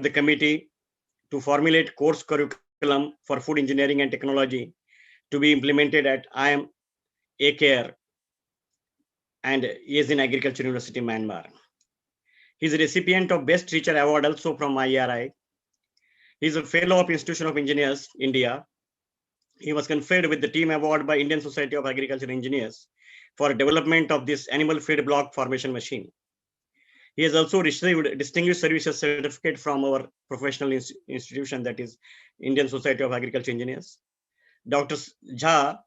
the committee to formulate course curriculum for food engineering and technology to be implemented at IIM A-Care and is in Agriculture University, Myanmar. He is a recipient of Best Teacher Award also from IRI. He is a fellow of Institution of Engineers, India. He was conferred with the Team Award by Indian Society of Agricultural Engineers for development of this animal feed block formation machine. He has also received Distinguished Services Certificate from our professional institution, that is Indian Society of Agricultural Engineers. Dr. Jha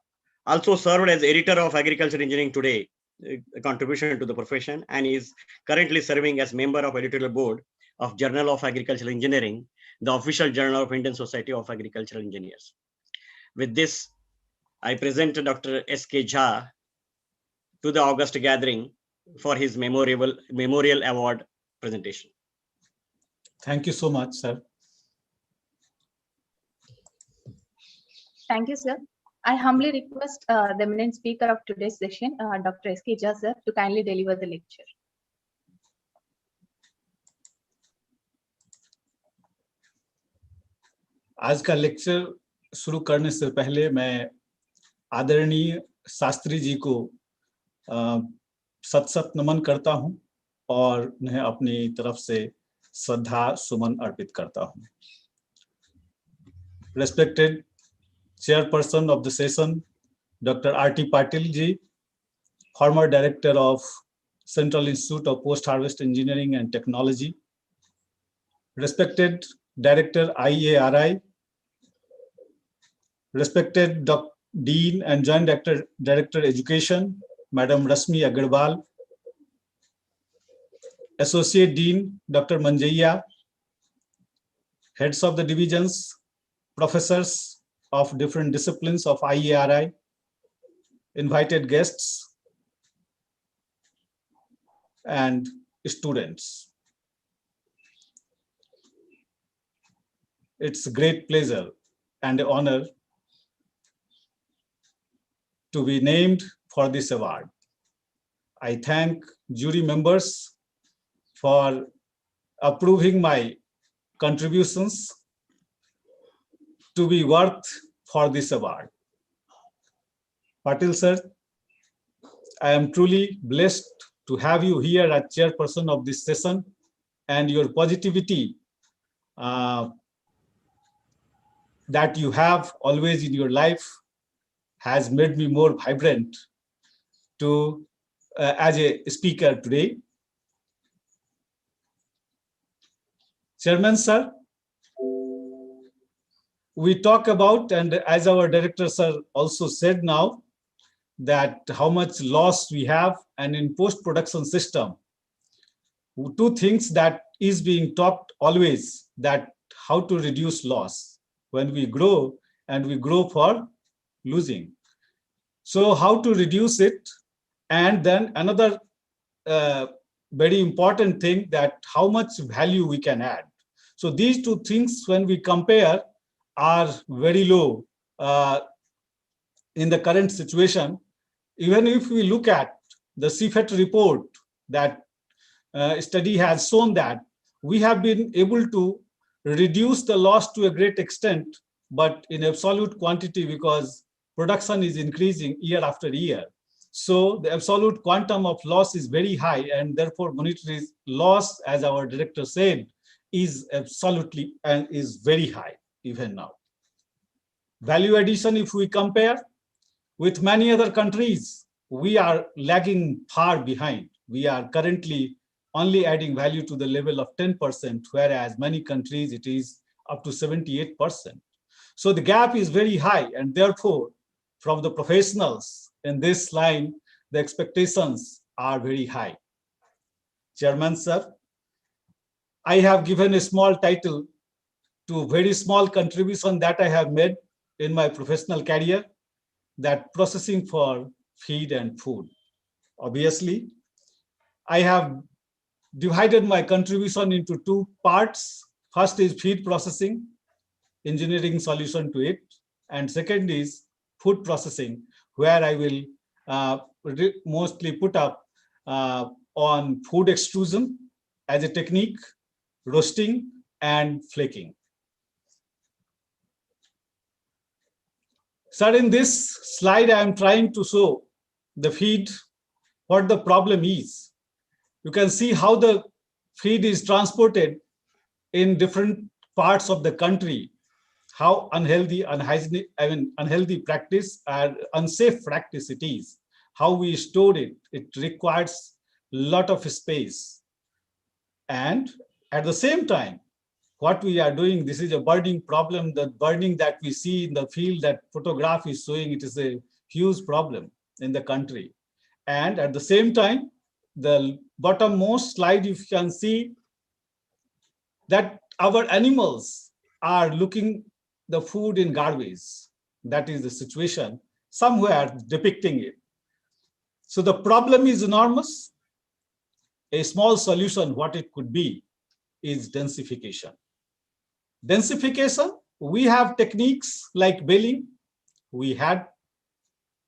also served as editor of Agricultural Engineering Today, a contribution to the profession, and is currently serving as member of editorial board of Journal of Agricultural Engineering, the official journal of Indian Society of Agricultural Engineers. With this, I present Dr. S.K. Jha to the August gathering for his memorial award presentation. Thank you so much, sir. Thank you, sir. I humbly request the eminent speaker of today's session, Dr. S.K. Jha, sir, to kindly deliver the lecture. आज का lecture शुरू करने से पहले मैं आदरणीय शास्त्री जी को सत नमन करता हूं और उन्हें अपनी तरफ से श्रद्धा सुमन अर्पित करता हूं. Respected chairperson of the session, Dr. R.T. Patil ji, former director of Central Institute of Post-Harvest Engineering and Technology. Respected Director IARI, respected Dean and Joint Director Education, Madam Rasmi Agarwal, Associate Dean Dr. Manjaiya, heads of the divisions, professors of different disciplines of IARI, invited guests, and students. It's a great pleasure and honor to be named for this award. I thank jury members for approving my contributions to be worth for this award. Patil sir, I am truly blessed to have you here as chairperson of this session, and your positivity that you have always in your life has made me more vibrant to as a speaker today. Chairman sir, we talk about, and as our director sir also said now, that how much loss we have, and in post-production system, two things that is being talked always, that how to reduce loss when we grow, and we grow for losing. So how to reduce it, and then another very important thing, that how much value we can add. So these two things, when we compare, are very low in the current situation. Even if we look at the CFET report, that study has shown that we have been able to reduce the loss to a great extent, but in absolute quantity, because production is increasing year after year. So the absolute quantum of loss is very high, and therefore monetary loss, as our director said, is absolutely and is very high even now. Value addition, if we compare with many other countries, we are lagging far behind. We are currently only adding value to the level of 10%, whereas many countries it is up to 78%. So the gap is very high, and therefore from the professionals in this line, the expectations are very high. Chairman sir, I have given a small title to a very small contribution that I have made in my professional career, that processing for feed and food. Obviously, I have divided my contribution into two parts. First is feed processing, engineering solution to it, and second is food processing, where I will mostly put up on food extrusion as a technique, roasting, and flaking. Sir, in this slide, I am trying to show the feed, what the problem is. You can see how the feed is transported in different parts of the country, how unhealthy, unhygienic, unhealthy practice and unsafe practice it is, how we store it. It requires a lot of space. And at the same time, what we are doing, this is a burning problem. The burning that we see in the field that photograph is showing, it is a huge problem in the country. And at the same time, the bottommost slide, you can see that our animals are looking the food in garbage. That is the situation, somewhere depicting it. So the problem is enormous. A small solution, what it could be, is densification. Densification, we have techniques like baling. We had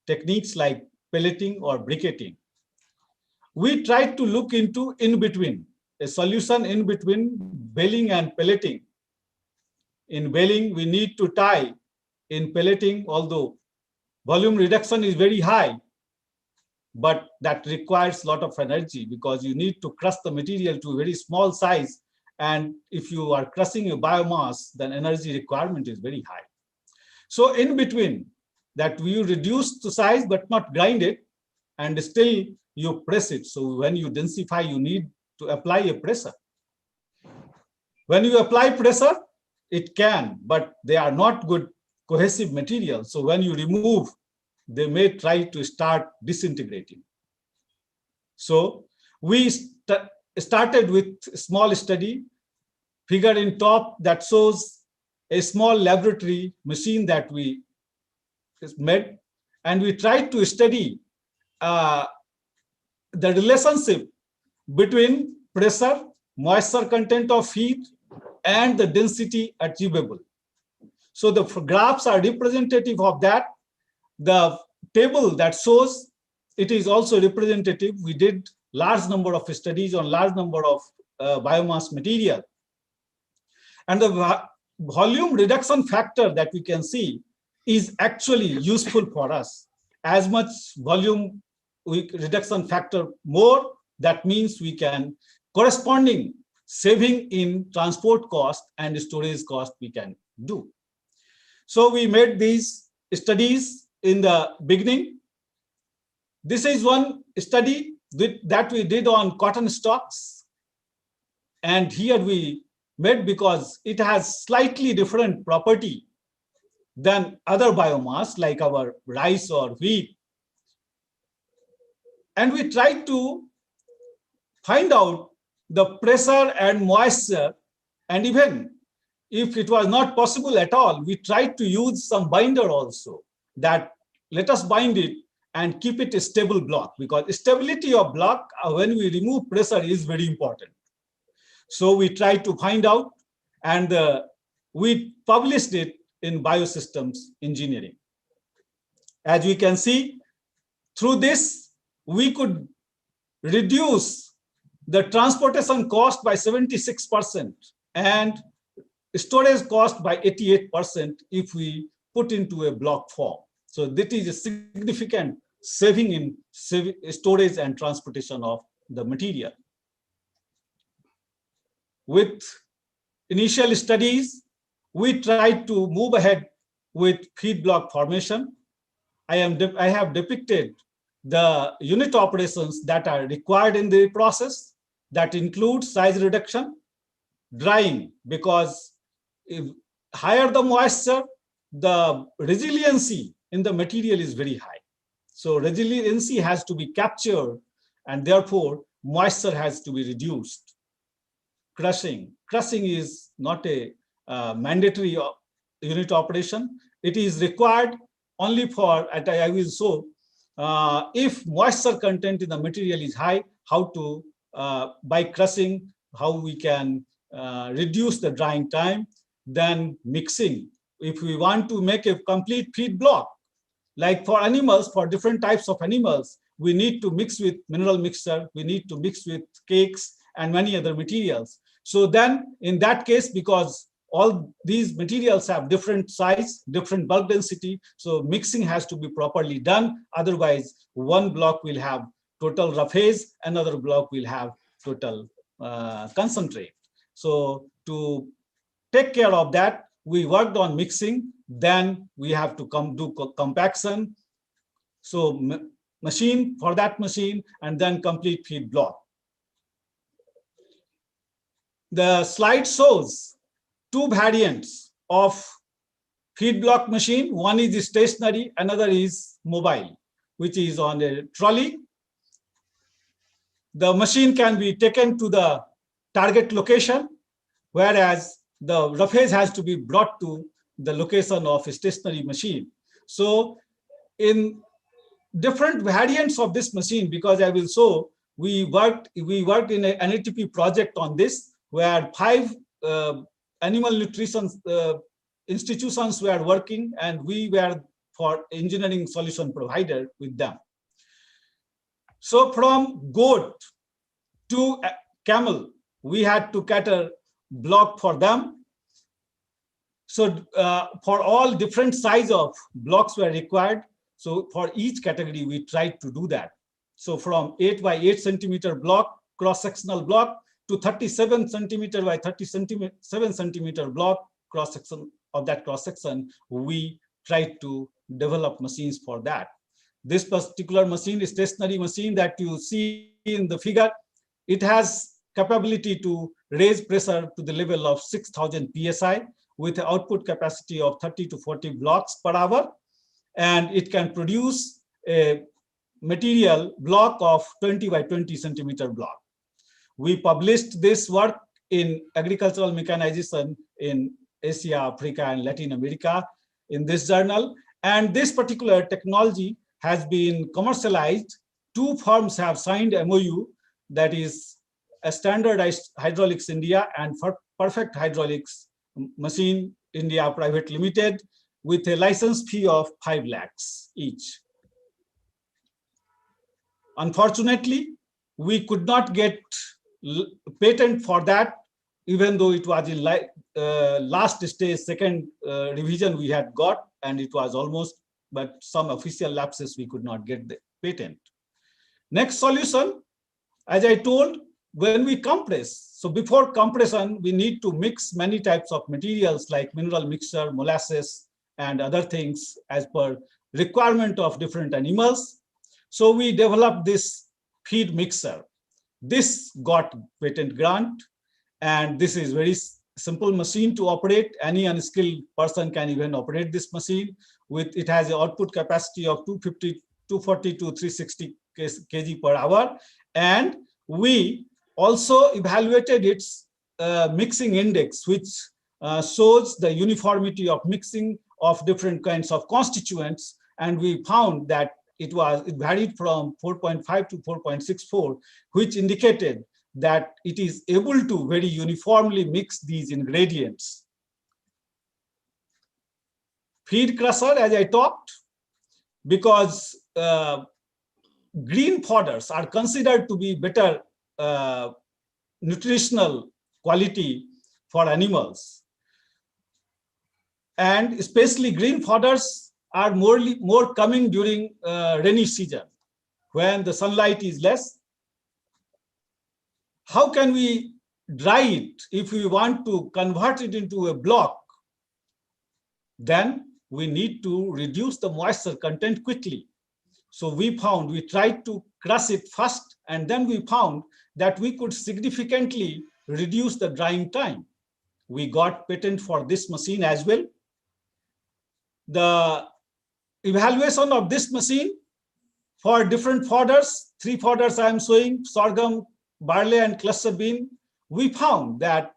techniques like pelleting or briquetting. We tried to look into in between, a solution in between baling and pelleting. In baling, we need to tie. In pelleting, although volume reduction is very high, but that requires a lot of energy because you need to crush the material to a very small size. And if you are crushing a biomass, then energy requirement is very high. So in between that, we reduce the size but not grind it, and still you press it. So when you densify, you need to apply a pressure. When you apply pressure, it can, but they are not good cohesive materials. So when you remove, they may try to start disintegrating. So we started with a small study, figure in top that shows a small laboratory machine that we made, and we tried to study the relationship between pressure, moisture content of feed, and the density achievable. So the graphs are representative of that. The table that shows it is also representative. We did large number of studies on large number of biomass material. And the volume reduction factor that we can see is actually useful for us. As much volume reduction factor more, that means we can corresponding saving in transport cost and storage cost we can do. So we made these studies in the beginning. This is one study that we did on cotton stalks. And here we made because it has slightly different property than other biomass like our rice or wheat. And we tried to find out the pressure and moisture, and even if it was not possible at all, we tried to use some binder also, that let us bind it and keep it a stable block, because stability of block when we remove pressure is very important. So we tried to find out, and we published it in Biosystems Engineering. As we can see, through this, we could reduce the transportation cost by 76% and storage cost by 88% if we put into a block form. So that is a significant saving in storage and transportation of the material. With initial studies, we tried to move ahead with feed block formation. I have depicted the unit operations that are required in the process. That includes size reduction, drying, because if higher the moisture, the resiliency in the material is very high. So resiliency has to be captured, and therefore moisture has to be reduced. Crushing is not a mandatory unit operation. It is required only for, I will show, if moisture content in the material is high, how to, by crushing, how we can reduce the drying time. Then mixing. If we want to make a complete feed block, like for animals, for different types of animals, we need to mix with mineral mixture, we need to mix with cakes and many other materials. So then in that case, because all these materials have different size, different bulk density, so mixing has to be properly done. Otherwise, one block will have total roughage, another block will have total concentrate. So to take care of that, we worked on mixing. Then we have to do compaction. So machine for that machine, and then complete feed block. The slide shows two variants of feed block machine. One is stationary, another is mobile, which is on a trolley. The machine can be taken to the target location, whereas the roughage has to be brought to the location of a stationary machine. So in different variants of this machine, because I will show, we worked in an NATP project on this, where 5 animal nutrition institutions were working, and we were for engineering solution provider with them. So from goat to camel, we had to cater block for them. So for all different size of blocks were required. So for each category, we tried to do that. So from 8 by 8 centimeter block, cross-sectional block, to 37 centimeter by 37 centimeter block cross-section of that cross-section, we tried to develop machines for that. This particular machine is stationary machine that you see in the figure. It has capability to raise pressure to the level of 6,000 psi with an output capacity of 30 to 40 blocks per hour. And it can produce a material block of 20 by 20 centimeter block. We published this work in agricultural mechanization in Asia, Africa, and Latin America in this journal. And this particular technology has been commercialized. 2 firms have signed MOU, that is a Standardized Hydraulics India and Perfect Hydraulics Machine India Private Limited, with a license fee of 5 lakhs each. Unfortunately, we could not get patent for that, even though it was in last stage, second revision we had got, and it was almost, but some official lapses we could not get the patent. Next solution, as I told, when we compress, so before compression, we need to mix many types of materials like mineral mixture, molasses, and other things as per requirement of different animals. So we developed this feed mixer. This got patent grant, and this is very simple machine to operate. Any unskilled person can even operate this machine. It has an output capacity of 250, 240 to 360 kg per hour. And we also evaluated its mixing index, which shows the uniformity of mixing of different kinds of constituents. And we found that it varied from 4.5 to 4.64, which indicated that it is able to very uniformly mix these ingredients. Feed crusher, as I talked, because green fodders are considered to be better nutritional quality for animals. And especially green fodders are more coming during rainy season, when the sunlight is less. How can we dry it if we want to convert it into a block? Then we need to reduce the moisture content quickly. So we tried to crush it first, and then we found that we could significantly reduce the drying time. We got patent for this machine as well. The evaluation of this machine for different fodders, 3 fodders I am showing, sorghum, barley, and cluster bean, we found that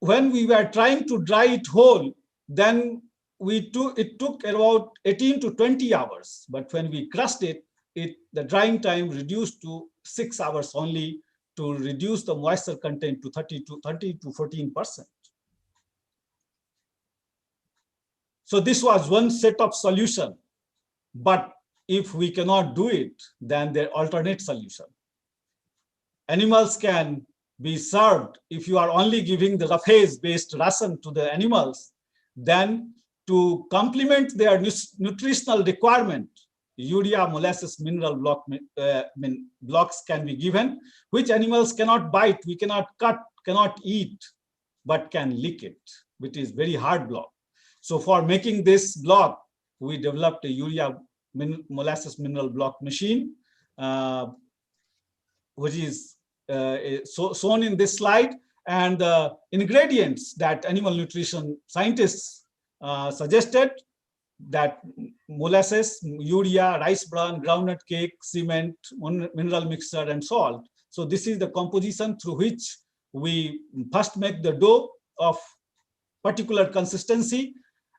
when we were trying to dry it whole, then it took about 18 to 20 hours. But when we crushed it, the drying time reduced to 6 hours only, to reduce the moisture content to 30 to 14%. So this was one set of solution. But if we cannot do it, then there are alternate solution. animals can be served, if you are only giving the roughage-based ration to the animals, then to complement their nutritional requirement, urea, molasses, mineral blocks can be given, which animals cannot bite, we cannot cut, cannot eat, but can lick it, which is very hard block. So for making this block, we developed a urea molasses mineral block machine, which is shown in this slide, and the ingredients that animal nutrition scientists suggested, that molasses, urea, rice bran, groundnut cake, cement, mineral mixture, and salt. So this is the composition through which we first make the dough of particular consistency,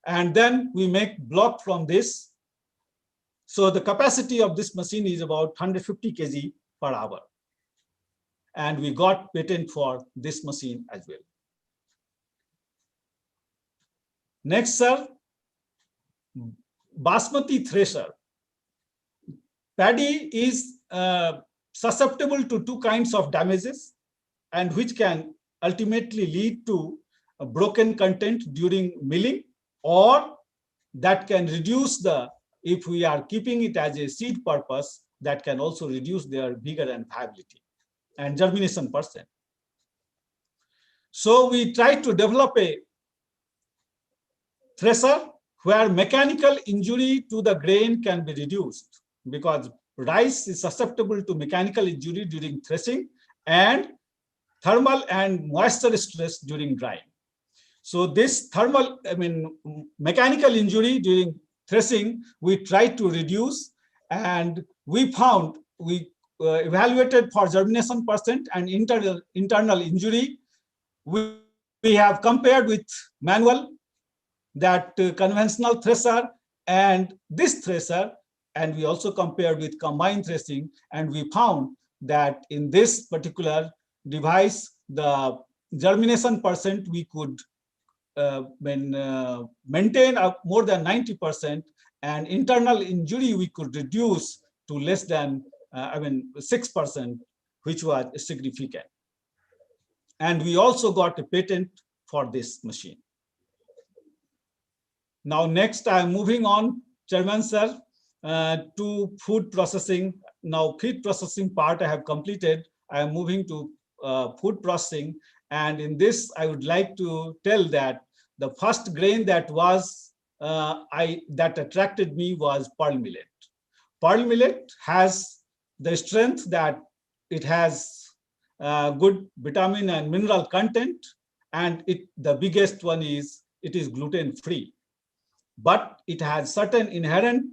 and then we make block from this. So the capacity of this machine is about 150 kg per hour. And we got patent for this machine as well. Next, sir, basmati thresher. Paddy is susceptible to two kinds of damages, and which can ultimately lead to a broken content during milling, or that can reduce the, if we are keeping it as a seed purpose, that can also reduce their vigor and viability and germination percent. So we try to develop a thresher where mechanical injury to the grain can be reduced, because rice is susceptible to mechanical injury during threshing and thermal and moisture stress during drying. So this mechanical injury during threshing, we tried to reduce, and we found, we evaluated for germination percent and internal injury. We have compared with manual, that conventional thresher, and this thresher, and we also compared with combined threshing, and we found that in this particular device, the germination percent we could maintain more than 90%, and internal injury we could reduce to less than 6%, which was significant. And we also got a patent for this machine. Now, next, I'm moving on, Chairman Sir, to food processing. Now, feed processing part I have completed. I am moving to food processing. And in this, I would like to tell that the first grain that was that attracted me was pearl millet. Pearl millet has the strength that it has good vitamin and mineral content, and the biggest one is it is gluten-free. But it has certain inherent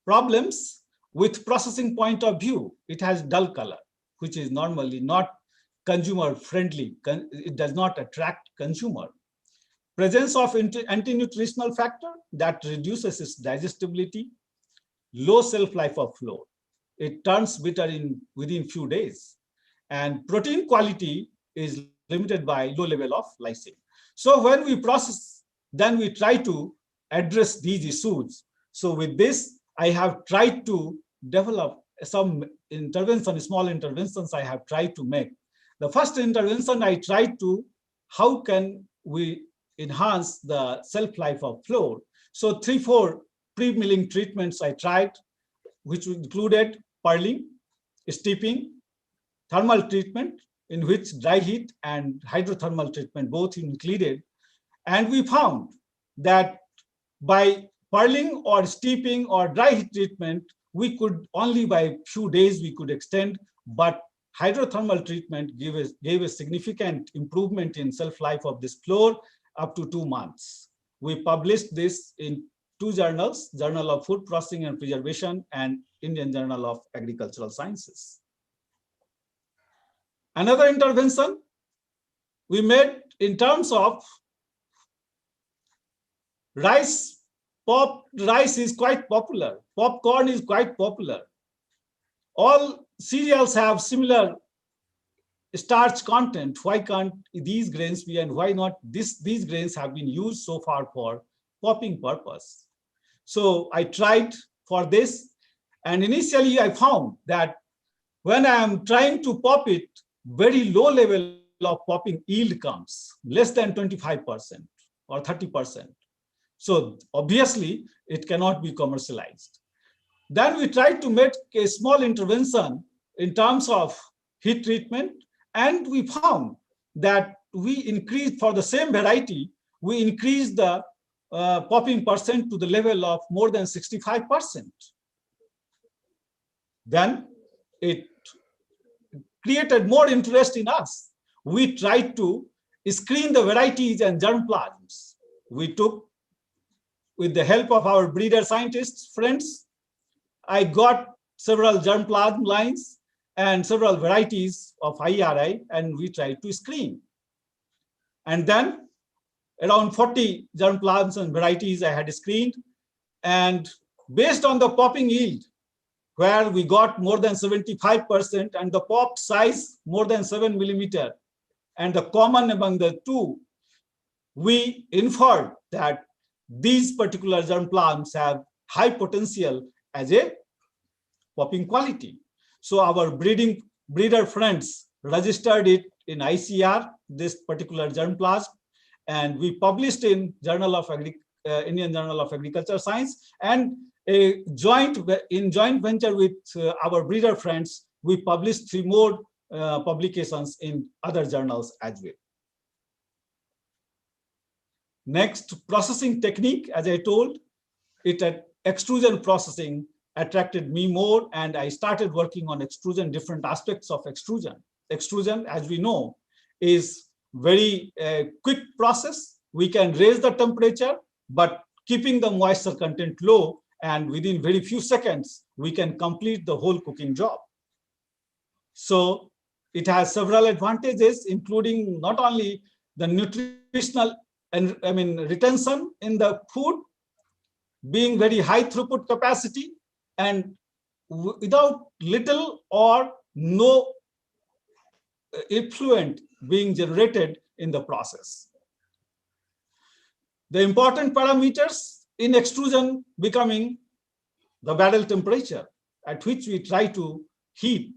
problems with processing point of view. It has dull color, which is normally not consumer friendly. It does not attract consumer. Presence of anti-nutritional factor that reduces its digestibility, low shelf life of flour. It turns bitter within few days. And protein quality is limited by low level of lysine. So when we process, then we try to address these issues. So with this, I have tried to develop some intervention, small interventions I have tried to make. The first intervention I tried to, how can we enhance the shelf life of flour? So 3-4 pre-milling treatments I tried, which included pearling, steeping, thermal treatment, in which dry heat and hydrothermal treatment both included. And we found that by pearling or steeping or dry heat treatment, we could only by few days we could extend, but hydrothermal treatment gave a significant improvement in shelf life of this flour up to 2 months. We published this in 2 journals, Journal of Food Processing and Preservation and Indian Journal of Agricultural Sciences. Another intervention we made in terms of rice. Rice is quite popular. Popcorn is quite popular. All cereals have similar starch content. Why can't these grains be, and why not these grains have been used so far for popping purpose? So I tried for this, and initially I found that when I am trying to pop it, very low level of popping yield comes, less than 25% or 30%. So obviously, it cannot be commercialized. Then we tried to make a small intervention in terms of heat treatment, and we found that we increased, for the same variety, we increased the popping percent to the level of more than 65%. Then it created more interest in us. We tried to screen the varieties and germplasms. We took, with the help of our breeder scientists friends, I got several germplasm lines and several varieties of IRI, and we tried to screen. And then around 40 germplasms and varieties I had screened, and based on the popping yield, where we got more than 75% and the pop size more than 7 millimeter, and the common among the two, we inferred that these particular germplasms have high potential as a popping quality. So our breeder friends registered it in ICR, this particular germplasm, and we published in Indian Journal of Agriculture Science, and in joint venture with our breeder friends, we published 3 more publications in other journals as well. Next, processing technique, as I told, extrusion processing attracted me more, and I started working on extrusion, different aspects of extrusion. Extrusion, as we know, is very quick process. We can raise the temperature, but keeping the moisture content low, and within very few seconds, we can complete the whole cooking job. So it has several advantages, including not only the nutritional and retention in the food, being very high throughput capacity, and without little or no effluent being generated in the process. The important parameters in extrusion becoming the barrel temperature at which we try to heat,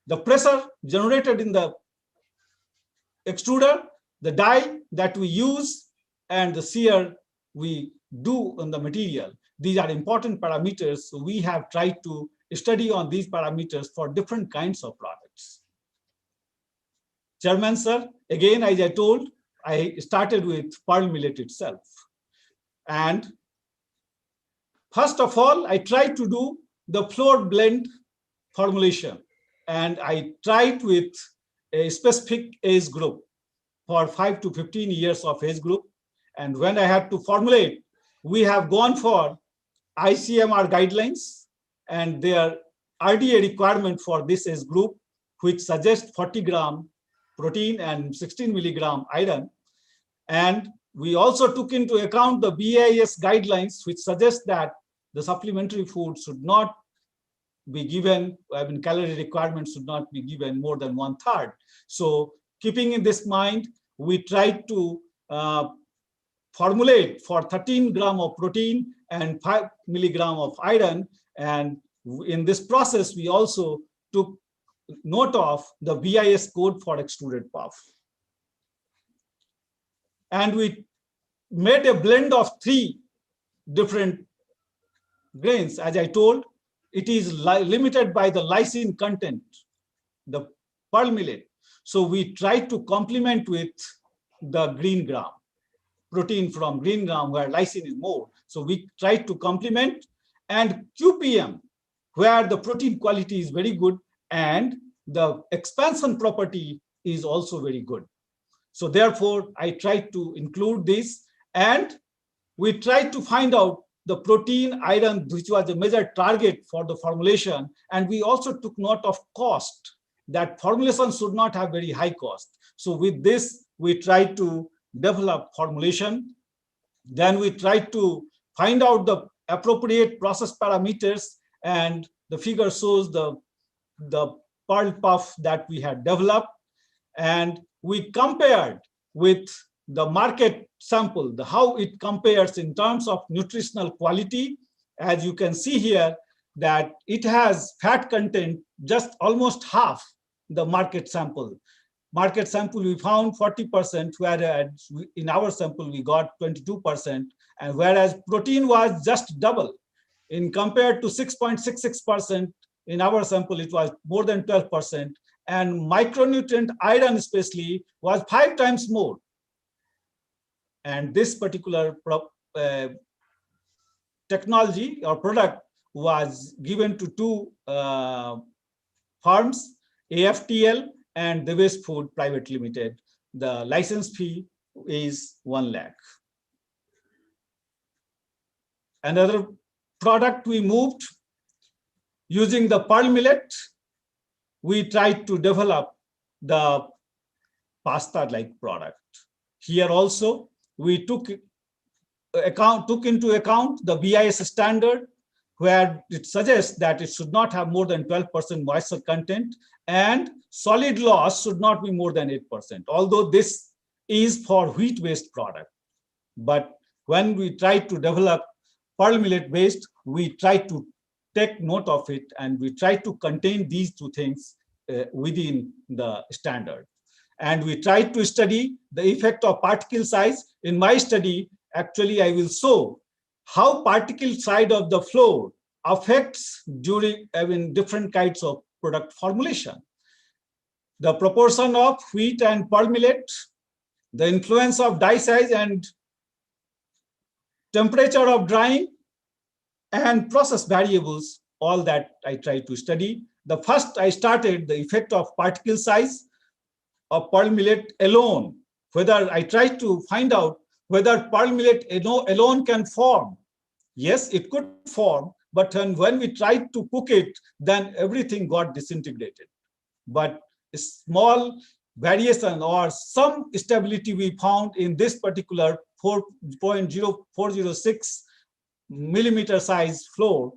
the pressure generated in the extruder, the die that we use, and the sear we do on the material. These are important parameters. So we have tried to study on these parameters for different kinds of products. Chairman, sir, again, as I told, I started with pearl millet itself. And first of all, I tried to do the flour blend formulation. And I tried with a specific age group for 5 to 15 years of age group. And when I had to formulate, we have gone for ICMR guidelines and their RDA requirement for this age group, which suggests 40 gram protein and 16 milligram iron. And we also took into account the BIS guidelines, which suggest that the supplementary food should not be given, calorie requirements should not be given more than 1/3. So keeping in this mind, we tried to formulate for 13 gram of protein and 5 milligram of iron. And in this process, we also took note of the BIS code for extruded puff. And we made a blend of 3 different grains. As I told, it is limited by the lysine content, the pearl millet. So we tried to complement with the green gram, protein from green gram where lysine is more. So we tried to complement, and QPM, where the protein quality is very good and the expansion property is also very good. So therefore, I tried to include this, and we tried to find out the protein iron, which was a major target for the formulation. And we also took note of cost, that formulation should not have very high cost. So with this, we tried to develop formulation. Then we tried to find out the appropriate process parameters, and the figure shows the pearl puff that we had developed. And we compared with the market sample, how it compares in terms of nutritional quality. As you can see here, that it has fat content just almost half the market sample. Market sample, we found 40%, whereas in our sample, we got 22%, and whereas protein was just double. In compared to 6.66%, in our sample, it was more than 12%, and micronutrient iron especially was 5 times more. And this particular technology or product was given to two firms, AFTL and the Waste Food Private Limited. The license fee is 1 lakh. Another product we moved using the pearl millet, we tried to develop the pasta-like product. Here also, we took into account the BIS standard, where it suggests that it should not have more than 12% moisture content and solid loss should not be more than 8%, although this is for wheat-based product. But when we try to develop pearl millet-based, we try to take note of it and we try to contain these two things within the standard. And we try to study the effect of particle size. In my study, actually, I will show how particle size of the flour affects during different kinds of product formulation. The proportion of wheat and pearl millet, the influence of dye size and temperature of drying, and process variables, all that I try to study. The first I started the effect of particle size of pearl millet alone, whether I tried to find out whether pearl millet alone can form. Yes, it could form, but when we tried to cook it, then everything got disintegrated. But a small variation or some stability we found in this particular 4.0406 millimeter size flour.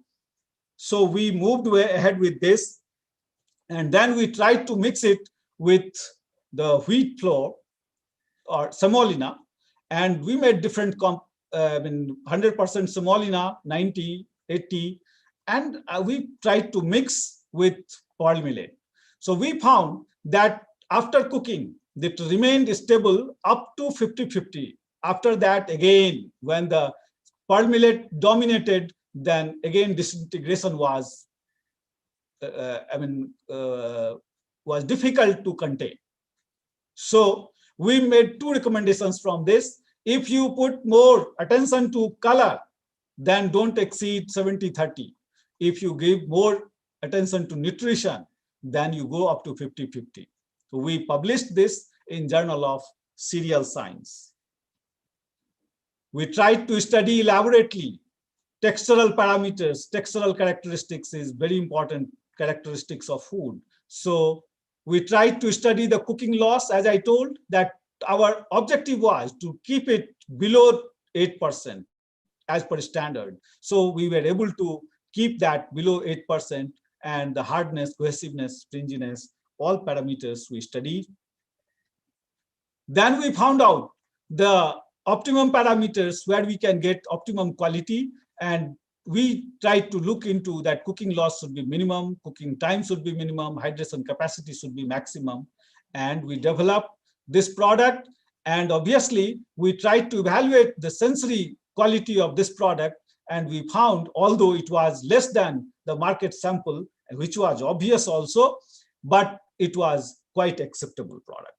So we moved ahead with this, and then we tried to mix it with the wheat flour or semolina, and we made different 100% semolina, 90, 80, and we tried to mix with pearl millet. So we found that after cooking, it remained stable up to 50-50. After that, again, when the pearl millet dominated, then again disintegration was was difficult to contain. So we made two recommendations from this. If you put more attention to color, then don't exceed 70-30. If you give more attention to nutrition, then you go up to 50-50. So we published this in Journal of Cereal Science. We tried to study elaborately textural parameters. Textural characteristics is very important characteristics of food. So we tried to study the cooking loss, as I told, that our objective was to keep it below 8% as per standard. So we were able to keep that below 8%, and the hardness, cohesiveness, stringiness, all parameters we studied. Then we found out the optimum parameters where we can get optimum quality, and we tried to look into that cooking loss should be minimum, cooking time should be minimum, hydration capacity should be maximum, and we developed this product. And obviously, we tried to evaluate the sensory quality of this product, and we found, although it was less than the market sample, which was obvious also, but it was quite acceptable product.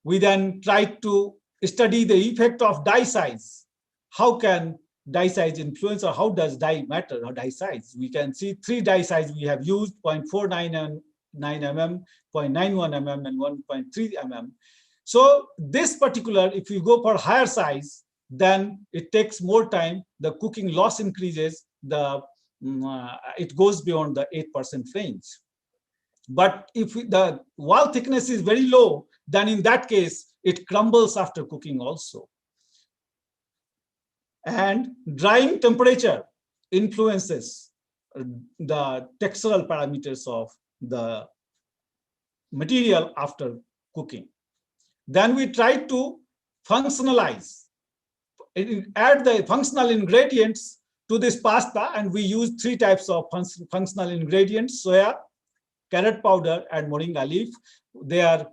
We then tried to study the effect of dye size. How can dye size influence, or how does dye matter, or dye size? We can see 3 dye size we have used, 0.499 mm, 0.91 mm, and 1.3 mm. So this particular, if you go for higher size, then it takes more time, the cooking loss increases, it goes beyond the 8% range. But if the wall thickness is very low, then in that case, it crumbles after cooking also. And drying temperature influences the textural parameters of the material after cooking. Then we tried to functionalize, add the functional ingredients to this pasta, and we used 3 types of functional ingredients: soya, carrot powder and moringa leaf. Their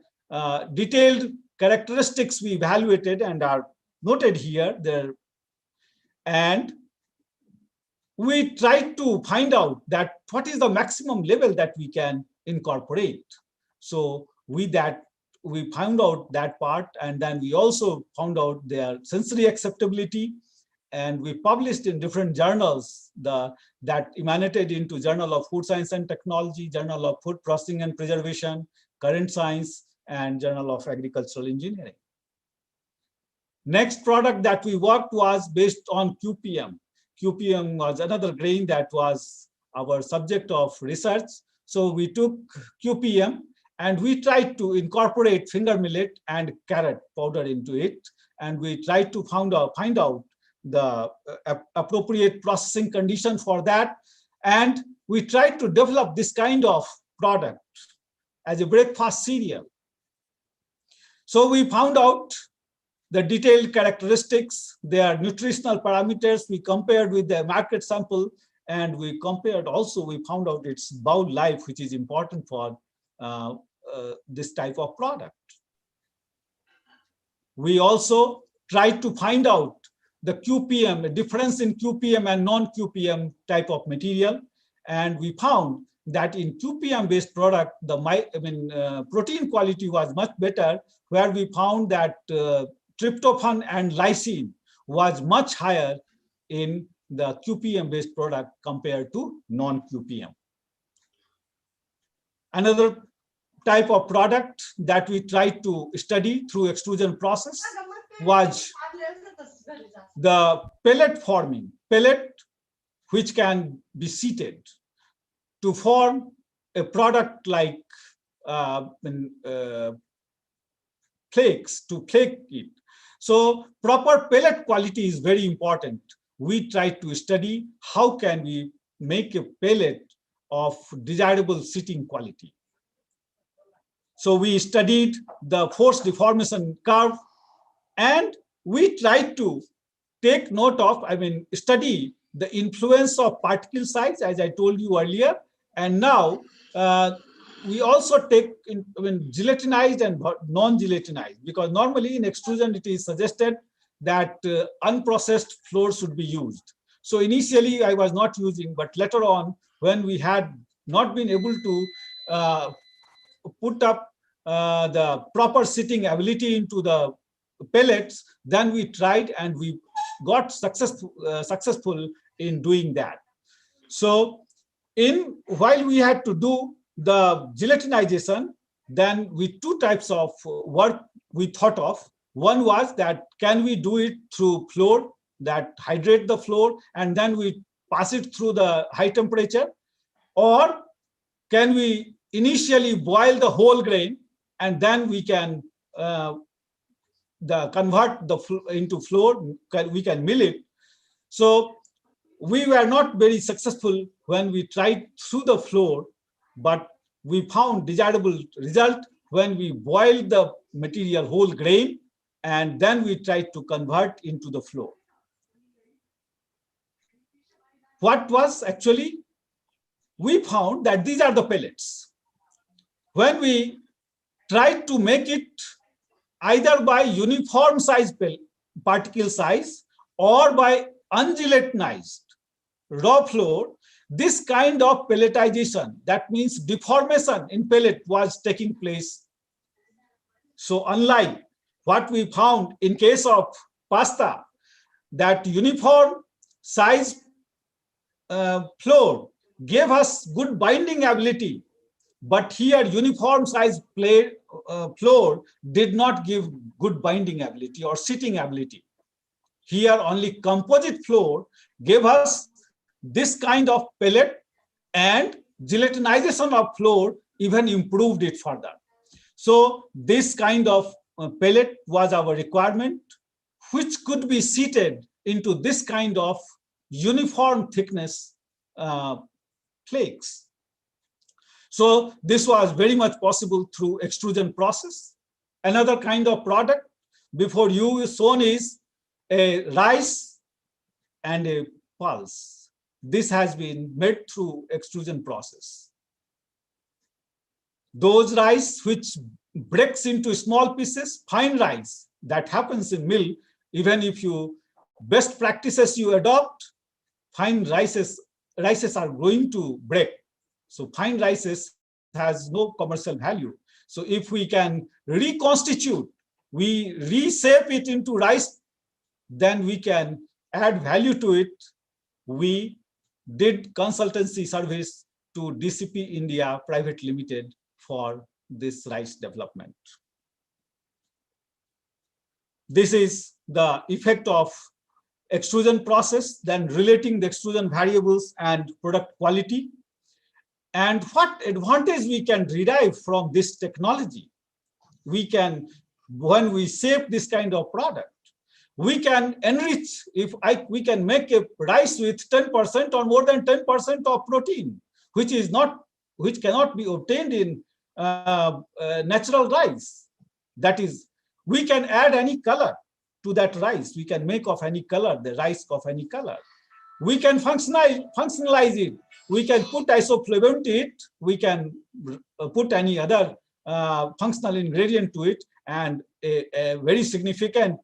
detailed characteristics we evaluated and are noted here. And we tried to find out that what is the maximum level that we can incorporate. So with that, we found out that part, and then we also found out their sensory acceptability, and we published in different journals that emanated into Journal of Food Science and Technology, Journal of Food Processing and Preservation, Current Science, and Journal of Agricultural Engineering. Next product that we worked was based on QPM. QPM was another grain that was our subject of research. So we took QPM and we tried to incorporate finger millet and carrot powder into it. And we tried to find out the appropriate processing condition for that. And we tried to develop this kind of product as a breakfast cereal. So we found out the detailed characteristics, their nutritional parameters. We compared with the market sample, and we compared also, we found out its bowl life, which is important for this type of product. We also tried to find out the QPM, the difference in QPM and non-QPM type of material. And we found that in QPM-based product, the protein quality was much better, where we found that tryptophan and lysine was much higher in the QPM-based product compared to non-QPM. Another type of product that we tried to study through extrusion process was the pellet forming, pellet which can be seated to form a product like flakes, to flake it. So proper pellet quality is very important. We try to study how can we make a pellet of desirable sitting quality. So we studied the force deformation curve, and we tried to take note of, study the influence of particle size, as I told you earlier. And now we also take gelatinized and non-gelatinized, because normally in extrusion it is suggested that unprocessed flour should be used. So initially I was not using, but later on, when we had not been able to put up the proper sitting ability into the pellets, then we tried and we got successful in doing that. So while we had to do the gelatinization, then with two types of work we thought of. One was that can we do it through flour, that hydrate the flour and then we pass it through the high temperature, or can we initially boil the whole grain and then we can convert into flour, we can mill it. So we were not very successful when we tried through the flour, but we found desirable result when we boiled the material whole grain and then we tried to convert into the flour. What was actually, we found that these are the pellets. When we tried to make it either by uniform size particle size or by ungelatinized raw flour, this kind of pelletization, that means deformation in pellet, was taking place. So unlike what we found in case of pasta, that uniform size flour gave us good binding ability, but here uniform size flour did not give good binding ability or sitting ability. Here only composite flour gave us this kind of pellet, and gelatinization of flour even improved it further. So this kind of pellet was our requirement, which could be seated into this kind of uniform thickness flakes. So this was very much possible through extrusion process. Another kind of product before you is shown is a rice and a pulse. This has been made through extrusion process. those rice which breaks into small pieces, fine rice, that happens in mill. Even if you best practices you adopt, fine rices are going to break. So fine rices has no commercial value. So if we can reconstitute, we reshape it into rice, then we can add value to it. We did consultancy service to DCP India Private Limited for this rice development. This is the effect of extrusion process, then relating the extrusion variables and product quality, and what advantage we can derive from this technology. We can, when we shape this kind of product, we can enrich, we can make a rice with 10% or more than 10% of protein, which cannot be obtained in natural rice. That is, we can add any color to that rice. We can make of any color, the rice of any color. We can functionalize it. We can put isoflavone to it. We can put any other functional ingredient to it, and a very significant,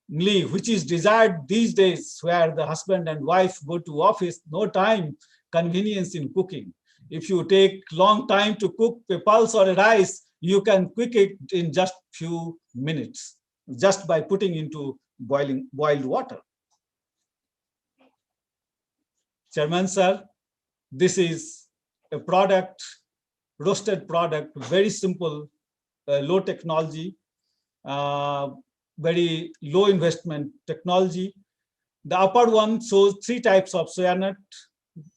which is desired these days, where the husband and wife go to office, no time, convenience in cooking. If you take long time to cook a pulse or a rice, you can cook it in just few minutes, just by putting into boiled water. Chairman sir, this is a product, roasted product, very simple, low technology, very low investment technology. The upper one shows 3 types of soya nut: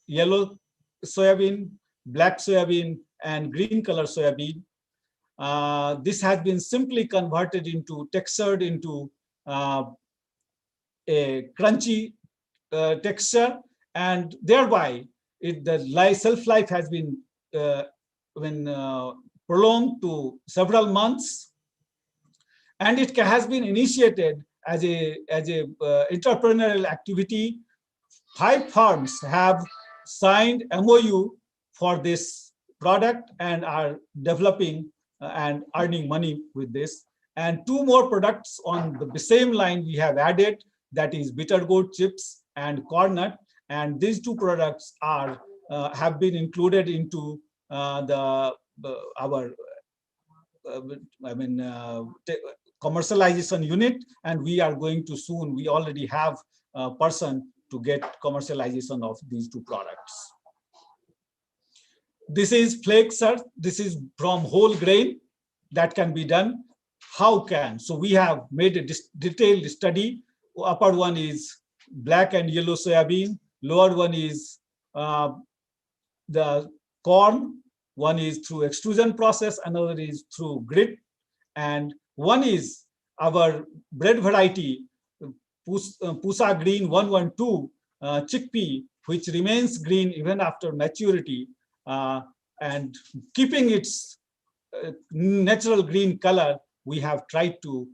yellow soybean, black soybean, and green color soybean. This has been simply converted into, textured into a crunchy texture, and thereby the shelf life has been prolonged to several months. And it has been initiated as a entrepreneurial activity. 5 firms have signed MOU for this product and are developing and earning money with this. And 2 more products on the same line we have added, that is bitter gourd chips and corn nut. And these 2 products are have been included into our commercialization unit, and we are going to soon, we already have a person to get commercialization of these 2 products. This is flakes, sir. This is from whole grain that can be done. How can? So we have made a detailed study. Upper one is black and yellow soybean. Lower one is the corn. One is through extrusion process. Another is through grit. And one is our bread variety, Pusa Green 112 chickpea, which remains green even after maturity, and keeping its natural green color, we have tried to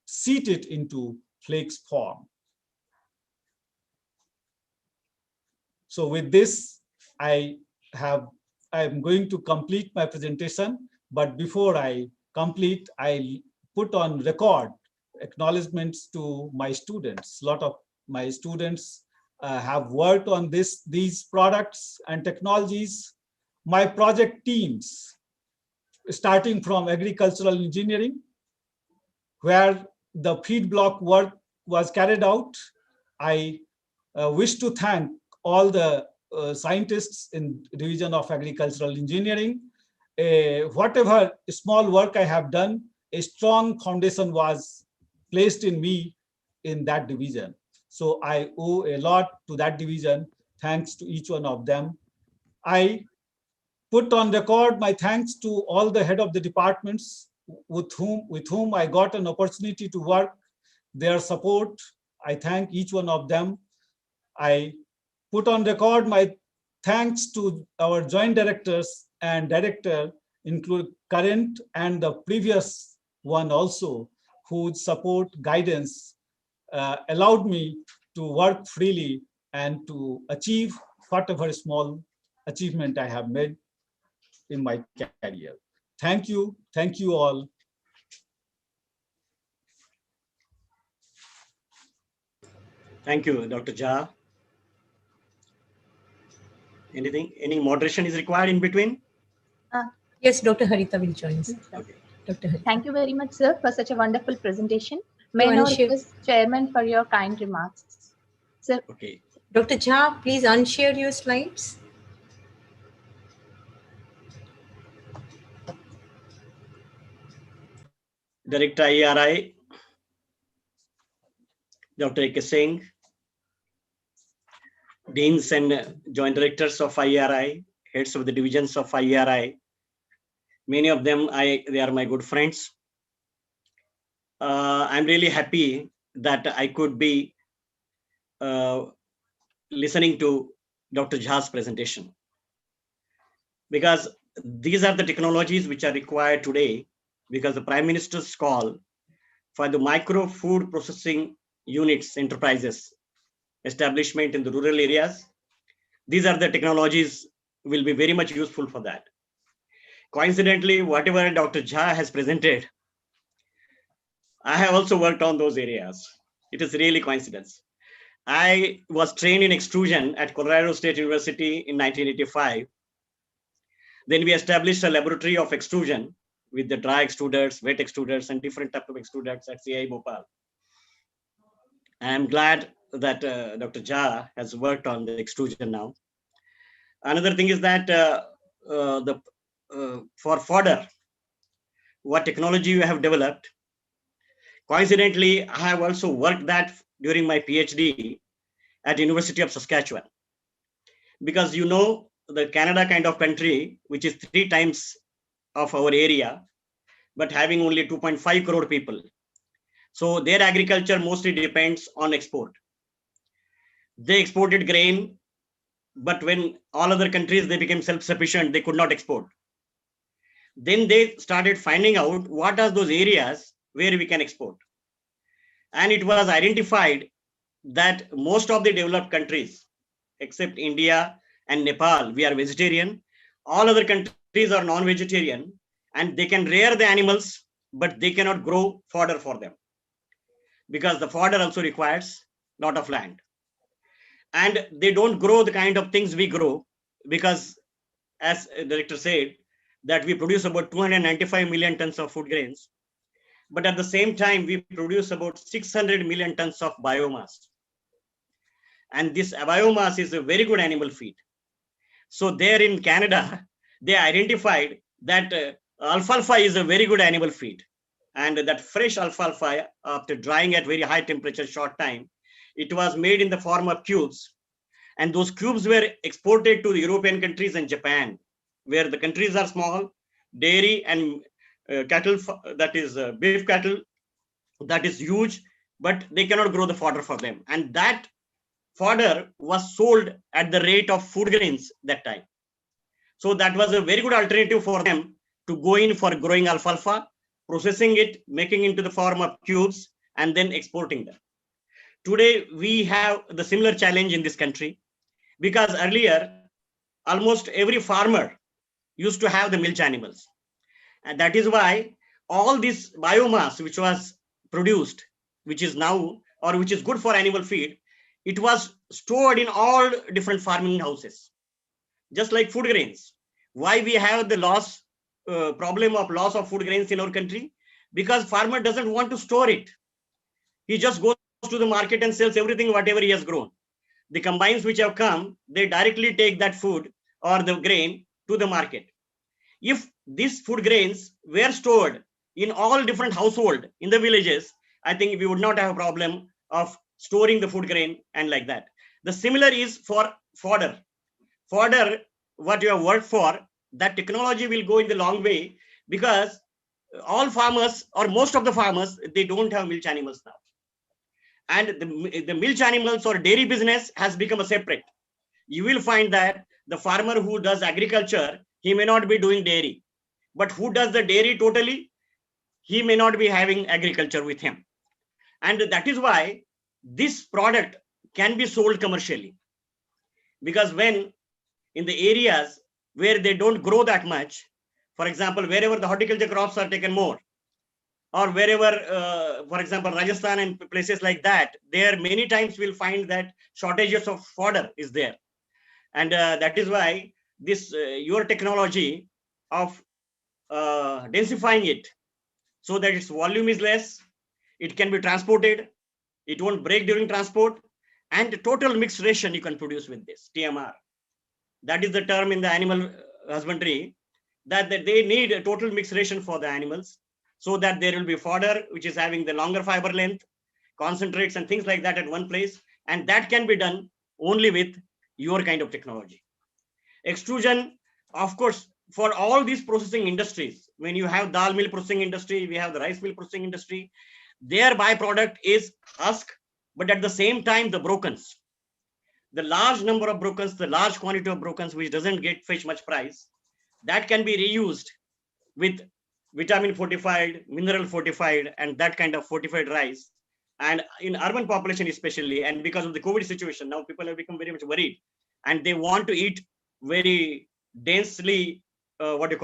seed it into flakes form. So with this, I am going to complete my presentation, but before I complete, I put on record acknowledgements to my students. A lot of my students have worked on these products and technologies. My project teams, starting from agricultural engineering, where the feed block work was carried out. I wish to thank all the scientists in Division of Agricultural Engineering. Whatever small work I have done, a strong foundation was placed in me in that division. So I owe a lot to that division. Thanks to each one of them. I put on record my thanks to all the head of the departments with whom I got an opportunity to work. Their support, I thank each one of them. I put on record my thanks to our joint directors and director, include current and the previous one also, whose support, guidance allowed me to work freely and to achieve whatever small achievement I have made. in my career. Thank you. Thank you all. Thank you, Dr. Jha. Anything, any moderation is required in between? Yes, Dr. Harita will join us. Okay. Dr. Harita. Thank you very much, sir, for such a wonderful presentation. May I You now unshare- request Chairman for your kind remarks. Sir, Okay. Dr. Jha, please unshare your slides. Director IRI, Dr. A.K. Singh, Deans and Joint Directors of IRI, heads of the divisions of IRI. Many of them, they are my good friends. I'm really happy that I could be listening to Dr. Jha's presentation, because these are the technologies which are required today, because the Prime Minister's call for the micro food processing units, enterprises, establishment in the rural areas, these are the technologies will be very much useful for that. Coincidentally, whatever Dr. Jha has presented, I have also worked on those areas. It is really coincidence. I was trained in extrusion at Colorado State University in 1985. Then we established a laboratory of extrusion with the dry extruders, wet extruders, and different type of extruders at CI Bhopal. I am glad that Dr. Jha has worked on the extrusion now. Another thing is that for fodder, what technology you have developed. Coincidentally, I have also worked that during my PhD at University of Saskatchewan, because you know the Canada kind of country, which is 3 times of our area, but having only 2.5 crore people. So their agriculture mostly depends on export. They exported grain, but when all other countries, they became self-sufficient, they could not export. Then they started finding out what are those areas where we can export. And it was identified that most of the developed countries, except India and Nepal, we are vegetarian. All other countries are non-vegetarian, and they can rear the animals, but they cannot grow fodder for them, because the fodder also requires a lot of land. And they don't grow the kind of things we grow, because as the director said, that we produce about 295 million tons of food grains, but at the same time, we produce about 600 million tons of biomass. And this biomass is a very good animal feed. So there in Canada, they identified that alfalfa is a very good animal feed. And that fresh alfalfa, after drying at very high temperature, short time, it was made in the form of cubes. And those cubes were exported to the European countries and Japan, where the countries are small, dairy and cattle, that is beef cattle, that is huge, but they cannot grow the fodder for them. And that fodder was sold at the rate of food grains that time. So that was a very good alternative for them to go in for growing alfalfa, processing it, making into the form of cubes, and then exporting them. Today, we have the similar challenge in this country, because earlier, almost every farmer used to have the milch animals. And that is why all this biomass which was produced, which is now, or which is good for animal feed, it was stored in all different farming houses, just like food grains. Why we have the problem of loss of food grains in our country? Because farmer doesn't want to store it. He just goes to the market and sells everything, whatever he has grown. The combines which have come, they directly take that food or the grain to the market. If these food grains were stored in all different households in the villages, I think we would not have a problem of storing the food grain and like that. The similar is for fodder. Fodder, what you have worked for, that technology will go in the long way, because all farmers, or most of the farmers, they don't have milch animals now. And the milch animals or dairy business has become a separate. You will find that the farmer who does agriculture, he may not be doing dairy, but who does the dairy totally, he may not be having agriculture with him. And that is why this product can be sold commercially, because when in the areas where they don't grow that much. For example, wherever the horticulture crops are taken more, or wherever, for example, Rajasthan and places like that, there many times we'll find that shortages of fodder is there. And that is why this your technology of densifying it so that its volume is less, it can be transported, it won't break during transport, and total mixed ration you can produce with this TMR. That is the term in the animal husbandry, that they need a total mixed ration for the animals, so that there will be fodder which is having the longer fiber length, concentrates and things like that at one place, and that can be done only with your kind of technology. Extrusion, of course, for all these processing industries, when you have dal mill processing industry, we have the rice mill processing industry, their byproduct is husk, but at the same time the brokens. The large number of brokens, the large quantity of brokens which doesn't get fetch much price, that can be reused with vitamin fortified, mineral fortified, and that kind of fortified rice. And in urban population especially, and because of the COVID situation, now people have become very much worried, and they want to eat very densely, food,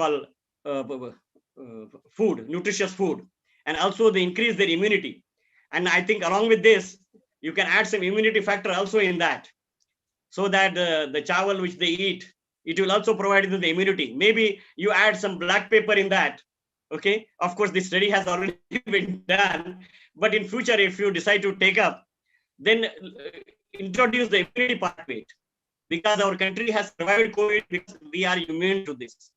nutritious food, and also they increase their immunity. And I think along with this, you can add some immunity factor also in that, so that the chawal which they eat, it will also provide them the immunity. Maybe you add some black pepper in that. Okay, of course, this study has already been done, but in future, if you decide to take up, then introduce the immunity part of it, because our country has survived COVID because we are immune to this.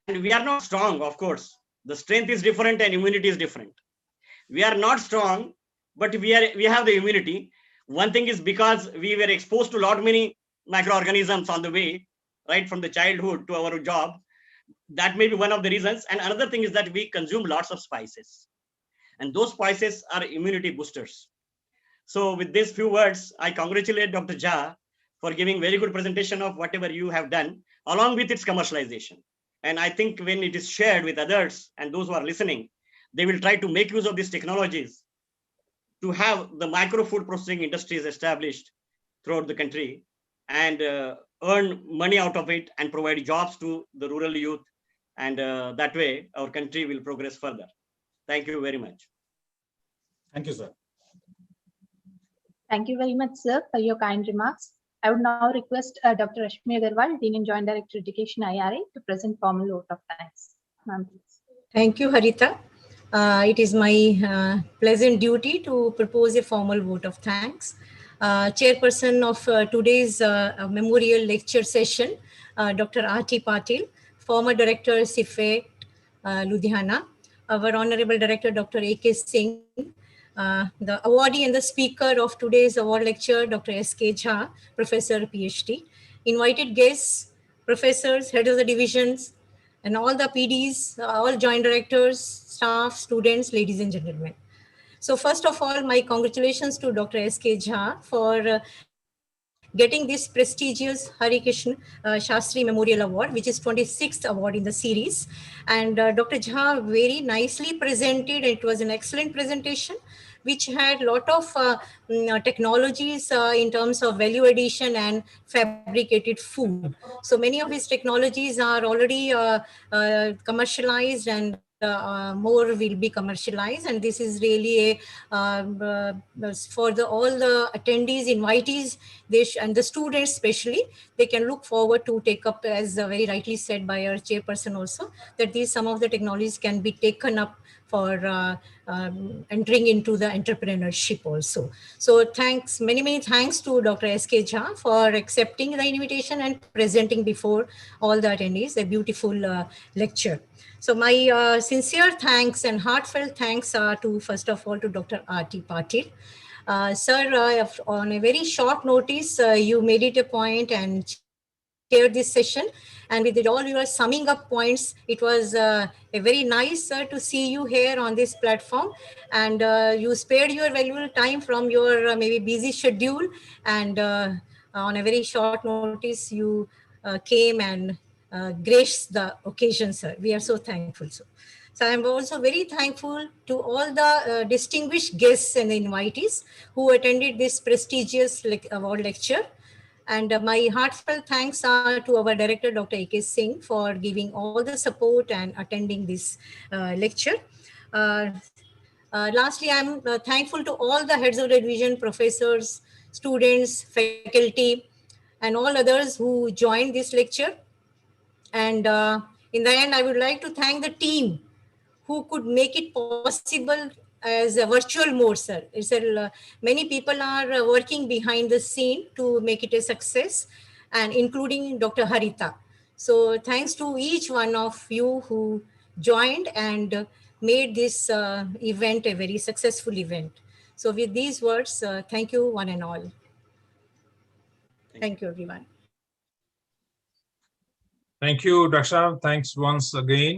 And we are not strong, of course. The strength is different and immunity is different. We are not strong, but we have the immunity. One thing is because we were exposed to a lot many microorganisms on the way, right from the childhood to our job. That may be one of the reasons. And another thing is that we consume lots of spices, and those spices are immunity boosters. So with these few words, I congratulate Dr. Jha for giving very good presentation of whatever you have done, along with its commercialization. And I think when it is shared with others and those who are listening, they will try to make use of these technologies to have the micro food processing industries established throughout the country, and earn money out of it and provide jobs to the rural youth. And that way our country will progress further. Thank you very much. Thank you, sir. Thank you very much, sir, for your kind remarks. I would now request Dr. Rashmi Agarwal, Dean and Joint Director, Education, IRA, to present formal vote of thanks. Ma'am, please. Thank you, Harita. It is my pleasant duty to propose a formal vote of thanks. Chairperson of today's memorial lecture session, Dr. R.T. Patil, former Director, CIFET, Ludhiana, our Honorable Director, Dr. A.K. Singh, the awardee and the speaker of today's award lecture, Dr. S.K. Jha, Professor, PhD, invited guests, professors, heads of the divisions, and all the PDs, all joint directors, staff, students, ladies and gentlemen. So first of all, my congratulations to Dr. S.K. Jha for getting this prestigious Harikrishna Shastri Memorial Award, which is 26th award in the series. And Dr. Jha very nicely presented. It was an excellent presentation, which had a lot of technologies in terms of value addition and fabricated food. So many of these technologies are already commercialized, and more will be commercialized. And this is really for all the attendees, invitees, and the students especially, they can look forward to take up, as very rightly said by our chairperson also, that some of the technologies can be taken up for entering into the entrepreneurship also. So thanks, many thanks to Dr. S.K. Jha for accepting the invitation and presenting before all the attendees a beautiful lecture. So my sincere thanks and heartfelt thanks are to, first of all, to Dr. R.T. Patil. Sir, on a very short notice, you made it a point and chaired this session. And with all your summing up points, it was a very nice to see you here on this platform. And you spared your valuable time from your maybe busy schedule. And on a very short notice, you came and graced the occasion, sir. We are so thankful, sir. So I'm also very thankful to all the distinguished guests and invitees who attended this prestigious award lecture. And my heartfelt thanks are to our director, Dr. A.K. Singh, for giving all the support and attending this lecture. Lastly, I'm thankful to all the heads of the division, professors, students, faculty, and all others who joined this lecture. And in the end, I would like to thank the team who could make it possible as a virtual mode, sir. Many people are working behind the scene to make it a success, and including Dr. Harita. So thanks to each one of you who joined and made this event a very successful event. So with these words, thank you one and all. Thank you, everyone. Thank you, Daksha. Thanks once again.